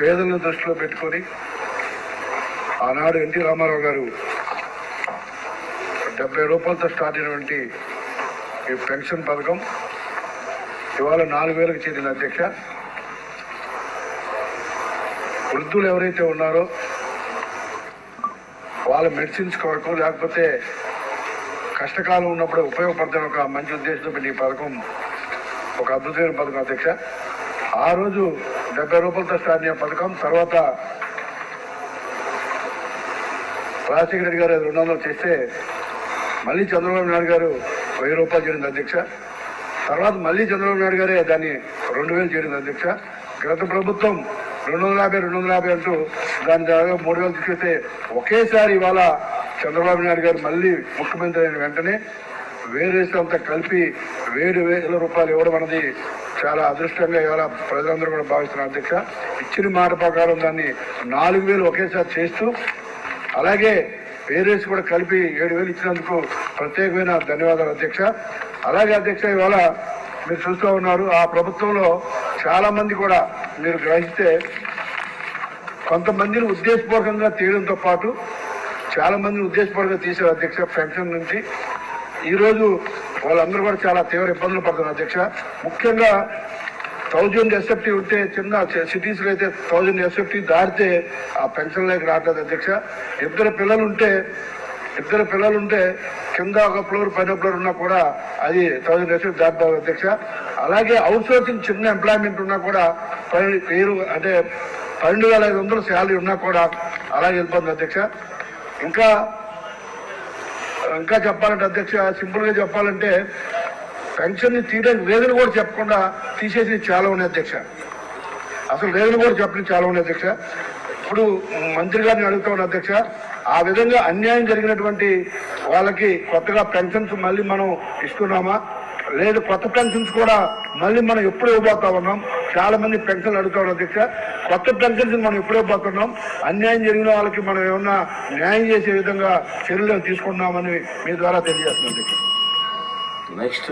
పేదలను దృష్టిలో పెట్టుకొని ఆనాడు ఎన్టీ రామారావు గారు 70 రూపాయలతో స్టార్ట్ అయినటువంటి ఈ పెన్షన్ పథకం ఇవాళ 4,000కి చేరింది అధ్యక్ష. వృద్ధులు ఎవరైతే ఉన్నారో వాళ్ళ మెడిసిన్స్ కొరకు లేకపోతే కష్టకాలం ఉన్నప్పుడు ఉపయోగపడుతున్న ఒక మంచి ఉద్దేశంతో పెట్టి ఈ పథకం ఒక అద్భుతమైన పథకం అధ్యక్ష. ఆ రోజు 70 రూపాయలతో స్టార్ట్ అయిన పథకం తర్వాత రాజశేఖర రెడ్డి గారు 200 చేస్తే మళ్ళీ చంద్రబాబు నాయుడు గారు 1000 రూపాయలు చేరింది అధ్యక్ష. తర్వాత మళ్ళీ చంద్రబాబు నాయుడు గారే దాన్ని 2000 చేరింది అధ్యక్ష. గత ప్రభుత్వం 250 అంటూ దాని ద్వారా 3000 తీసుకెళ్తే ఒకేసారి ఇవాళ చంద్రబాబు నాయుడు గారు మళ్ళీ ముఖ్యమంత్రి అయిన వెంటనే వేరేసంతా కలిపి 7,000 రూపాయలు ఇవ్వడం అనేది చాలా అదృష్టంగా ఇవాళ ప్రజలందరూ కూడా భావిస్తున్నారు అధ్యక్ష. ఇచ్చిన మాట ప్రకారం దాన్ని 4,000 ఒకేసారి చేస్తూ అలాగే వేరేసి కూడా కలిపి 7,000 ఇచ్చినందుకు ప్రత్యేకమైన ధన్యవాదాలు అధ్యక్ష. అలాగే అధ్యక్ష ఇవాళ మీరు చూస్తూ ఉన్నారు ఆ ప్రభుత్వంలో చాలా మంది కూడా మీరు గ్రహిస్తే కొంతమందిని ఉద్దేశపూర్వకంగా తీయడంతో పాటు చాలా మందిని ఉద్దేశపూర్వకంగా తీశారు అధ్యక్ష పెన్షన్ నుంచి. ఈరోజు వాళ్ళందరూ కూడా చాలా తీవ్ర ఇబ్బందులు పడుతున్నారు అధ్యక్ష. ముఖ్యంగా 1000 ఎస్ఎఫ్టీ ఉంటే చిన్న సిటీస్లో అయితే 1000 ఎస్ఎఫ్టీ దాటితే ఆ పెన్షన్లోకి రావట్లేదు అధ్యక్ష. ఇద్దరు పిల్లలు ఉంటే కింద ఒక ఫ్లోర్ పైన ఫ్లోర్ ఉన్నా కూడా అది 1000 ఎస్ఎఫ్టీ దాటుతుంది అధ్యక్ష. అలాగే అవుట్ సోర్సింగ్ చిన్న ఎంప్లాయ్మెంట్ ఉన్నా కూడా 12,500 శాలరీ ఉన్నా కూడా అలాగే వెళ్ళిపోతుంది అధ్యక్ష. ఇంకా చెప్పాలంటే అధ్యక్ష సింపుల్గా చెప్పాలంటే పెన్షన్ని తీయడానికి రీజన్ కూడా చెప్పకుండా తీసేసి చాలా ఉన్నాయి అధ్యక్ష. అసలు రీజన్ కూడా చెప్పడం చాలా ఉన్నాయి అధ్యక్ష. ఇప్పుడు మంత్రి గారిని అడుగుతా ఉన్నా అధ్యక్ష, ఆ విధంగా అన్యాయం జరిగినటువంటి వాళ్ళకి కొత్తగా పెన్షన్స్ మళ్ళీ మనం ఇస్తున్నామా లేదు కొత్త పెన్షన్స్ కూడా మళ్ళీ మనం ఎప్పుడు ఇవ్వబోతా ఉన్నాం? చాలా మంది పెన్షన్లు అడుగుతా ఉన్నాం అధ్యక్ష. కొత్త పెన్షన్స్ మనం ఎప్పుడు ఇవ్వబోతున్నాం? అన్యాయం జరిగిన వాళ్ళకి మనం ఏమన్నా న్యాయం చేసే విధంగా చర్యలు తీసుకున్నామని మీ ద్వారా తెలియజేస్తున్నాం అధ్యక్ష. నెక్స్ట్